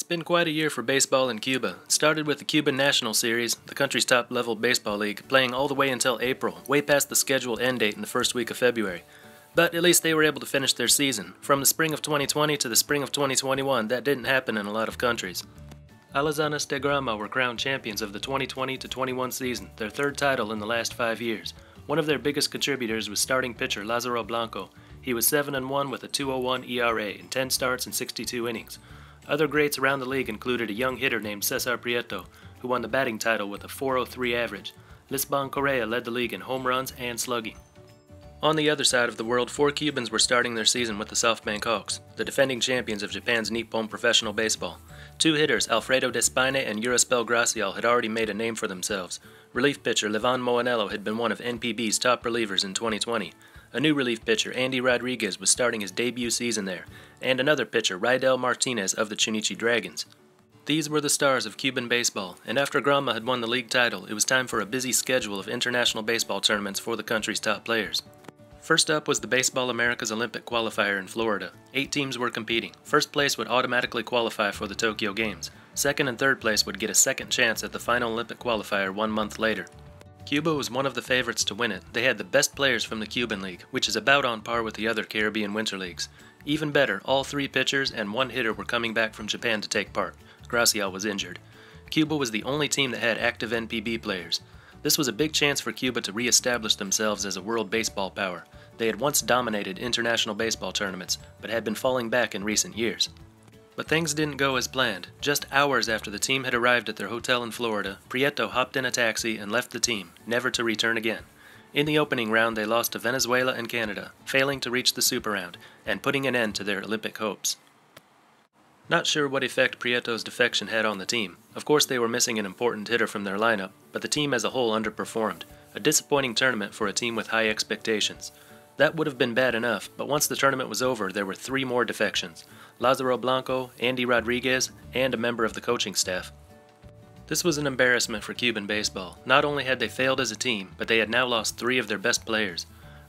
been quite a year for baseball in Cuba. It started with the Cuban National Series, the country's top-level baseball league, playing all the way until April, way past the scheduled end date in the first week of February. But at least they were able to finish their season. From the spring of 2020 to the spring of 2021, that didn't happen in a lot of countries. Alazanes de Grama were crowned champions of the 2020-21 season, their third title in the last 5 years. One of their biggest contributors was starting pitcher Lázaro Blanco. He was 7-1 with a 2.01 ERA in 10 starts and 62 innings. Other greats around the league included a young hitter named Cesar Prieto, who won the batting title with a 4.03 average. Lisbon Correa led the league in home runs and slugging. On the other side of the world, 4 Cubans were starting their season with the SoftBank Hawks, the defending champions of Japan's Nippon Professional Baseball. 2 hitters, Alfredo Despaigne and Yuraspel Gracial, had already made a name for themselves. Relief pitcher Livan Moanello had been one of NPB's top relievers in 2020. A new relief pitcher, Andy Rodriguez, was starting his debut season there, and another pitcher, Raidel Martinez of the Chunichi Dragons. These were the stars of Cuban baseball, and after Grama had won the league title, it was time for a busy schedule of international baseball tournaments for the country's top players. First up was the Baseball Americas Olympic qualifier in Florida. 8 teams were competing. First place would automatically qualify for the Tokyo Games. Second and third place would get a second chance at the final Olympic qualifier 1 month later. Cuba was one of the favorites to win it. They had the best players from the Cuban League, which is about on par with the other Caribbean winter leagues. Even better, all 3 pitchers and 1 hitter were coming back from Japan to take part. Gracial was injured. Cuba was the only team that had active NPB players. This was a big chance for Cuba to re-establish themselves as a world baseball power. They had once dominated international baseball tournaments, but had been falling back in recent years. But things didn't go as planned. Just hours after the team had arrived at their hotel in Florida, Prieto hopped in a taxi and left the team, never to return again. In the opening round, they lost to Venezuela and Canada, failing to reach the Super Round, and putting an end to their Olympic hopes. Not sure what effect Prieto's defection had on the team. Of course they were missing an important hitter from their lineup, but the team as a whole underperformed. A disappointing tournament for a team with high expectations. That would have been bad enough, but once the tournament was over, there were 3 more defections. Lázaro Blanco, Andy Rodriguez, and a member of the coaching staff. This was an embarrassment for Cuban baseball. Not only had they failed as a team, but they had now lost 3 of their best players.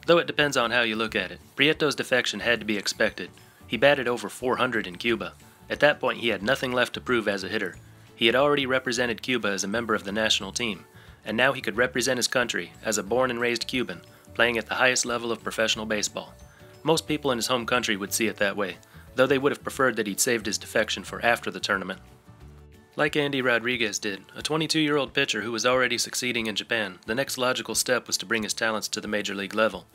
Though it depends on how you look at it. Prieto's defection had to be expected. He batted over 400 in Cuba. At that point, he had nothing left to prove as a hitter. He had already represented Cuba as a member of the national team, and now he could represent his country as a born and raised Cuban, playing at the highest level of professional baseball. Most people in his home country would see it that way, though they would have preferred that he'd saved his defection for after the tournament. Like Andy Rodriguez did, a 22-year-old pitcher who was already succeeding in Japan, the next logical step was to bring his talents to the major league level.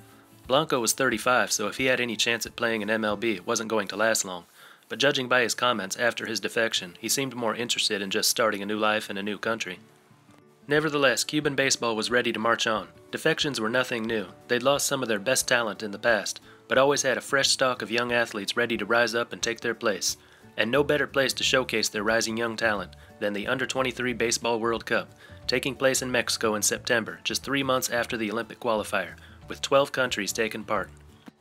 Blanco was 35, so if he had any chance at playing in MLB, it wasn't going to last long. But judging by his comments after his defection, he seemed more interested in just starting a new life in a new country. Nevertheless, Cuban baseball was ready to march on. Defections were nothing new. They'd lost some of their best talent in the past, but always had a fresh stock of young athletes ready to rise up and take their place. And no better place to showcase their rising young talent than the Under-23 Baseball World Cup, taking place in Mexico in September, just 3 months after the Olympic qualifier, with 12 countries taking part.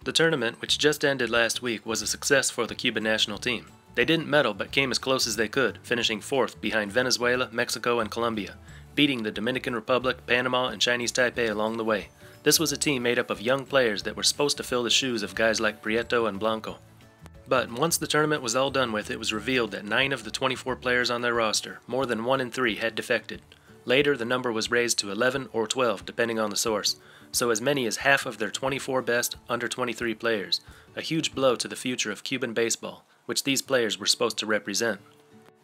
The tournament, which just ended last week, was a success for the Cuban national team. They didn't medal but came as close as they could, finishing 4th behind Venezuela, Mexico, and Colombia, beating the Dominican Republic, Panama, and Chinese Taipei along the way. This was a team made up of young players that were supposed to fill the shoes of guys like Prieto and Blanco. But once the tournament was all done with, it was revealed that 9 of the 24 players on their roster, more than 1 in 3, had defected. Later, the number was raised to 11 or 12, depending on the source, so as many as half of their 24 best under-23 players, a huge blow to the future of Cuban baseball, which these players were supposed to represent.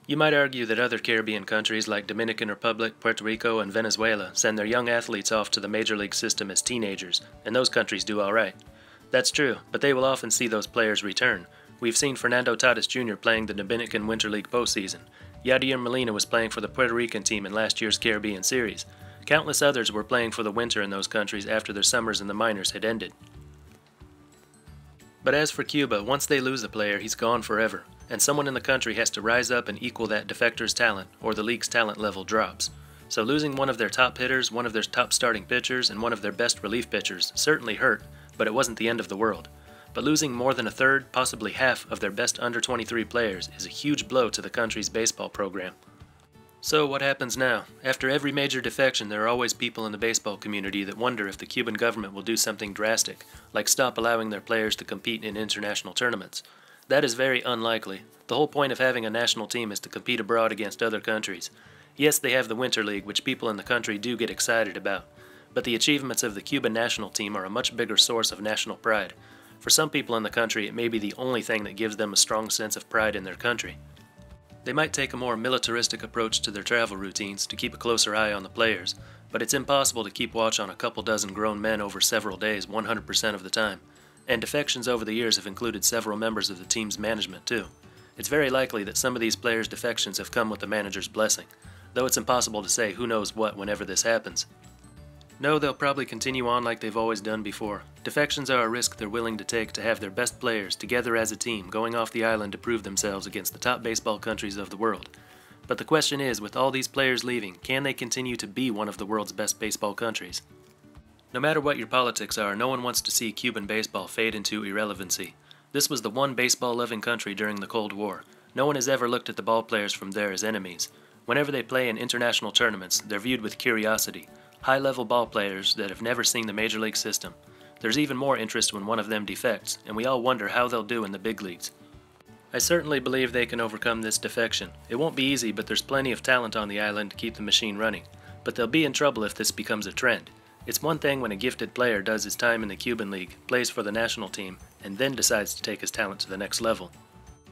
You might argue that other Caribbean countries like Dominican Republic, Puerto Rico, and Venezuela send their young athletes off to the major league system as teenagers, and those countries do alright. That's true, but they will often see those players return. We've seen Fernando Tatis Jr. playing the Dominican Winter League postseason. Yadier Molina was playing for the Puerto Rican team in last year's Caribbean Series. Countless others were playing for the winter in those countries after their summers in the minors had ended. But as for Cuba, once they lose a player, he's gone forever, and someone in the country has to rise up and equal that defector's talent, or the league's talent level drops. So losing one of their top hitters, one of their top starting pitchers, and one of their best relief pitchers certainly hurt, but it wasn't the end of the world. But losing more than a third, possibly half, of their best under-23 players is a huge blow to the country's baseball program. So what happens now? After every major defection, there are always people in the baseball community that wonder if the Cuban government will do something drastic, like stop allowing their players to compete in international tournaments. that is very unlikely. The whole point of having a national team is to compete abroad against other countries. Yes, they have the Winter League, which people in the country do get excited about, but the achievements of the Cuban national team are a much bigger source of national pride. For some people in the country, it may be the only thing that gives them a strong sense of pride in their country. They might take a more militaristic approach to their travel routines to keep a closer eye on the players, but it's impossible to keep watch on a couple dozen grown men over several days 100% of the time, and defections over the years have included several members of the team's management too. It's very likely that some of these players' defections have come with the manager's blessing, though it's impossible to say who knows what whenever this happens. No, they'll probably continue on like they've always done before. Defections are a risk they're willing to take to have their best players, together as a team, going off the island to prove themselves against the top baseball countries of the world. But the question is, with all these players leaving, can they continue to be one of the world's best baseball countries? No matter what your politics are, no one wants to see Cuban baseball fade into irrelevancy. This was the one baseball-loving country during the Cold War. No one has ever looked at the ball players from there as enemies. Whenever they play in international tournaments, they're viewed with curiosity. High-level ball players that have never seen the Major League system. There's even more interest when one of them defects, and we all wonder how they'll do in the big leagues. I certainly believe they can overcome this defection. It won't be easy, but there's plenty of talent on the island to keep the machine running. But they'll be in trouble if this becomes a trend. It's one thing when a gifted player does his time in the Cuban League, plays for the national team, and then decides to take his talent to the next level.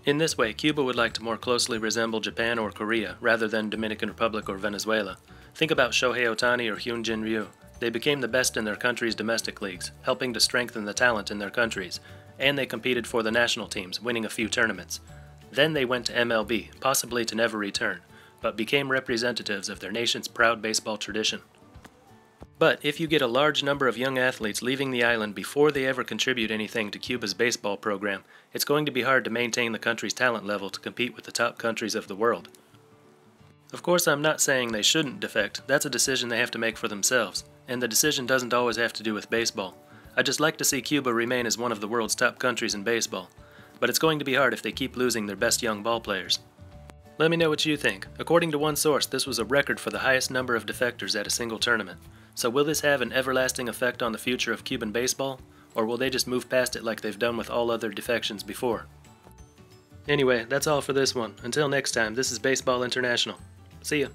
In this way, Cuba would like to more closely resemble Japan or Korea, rather than Dominican Republic or Venezuela. Think about Shohei Ohtani or Hyun-Jin Ryu. They became the best in their country's domestic leagues, helping to strengthen the talent in their countries, and they competed for the national teams, winning a few tournaments. Then they went to MLB, possibly to never return, but became representatives of their nation's proud baseball tradition. But if you get a large number of young athletes leaving the island before they ever contribute anything to Cuba's baseball program, it's going to be hard to maintain the country's talent level to compete with the top countries of the world. Of course, I'm not saying they shouldn't defect. That's a decision they have to make for themselves, and the decision doesn't always have to do with baseball. I'd just like to see Cuba remain as one of the world's top countries in baseball, but it's going to be hard if they keep losing their best young ball players. Let me know what you think. According to one source, this was a record for the highest number of defectors at a single tournament. So will this have an everlasting effect on the future of Cuban baseball, or will they just move past it like they've done with all other defections before? Anyway, that's all for this one. Until next time, this is Baseball International. See ya.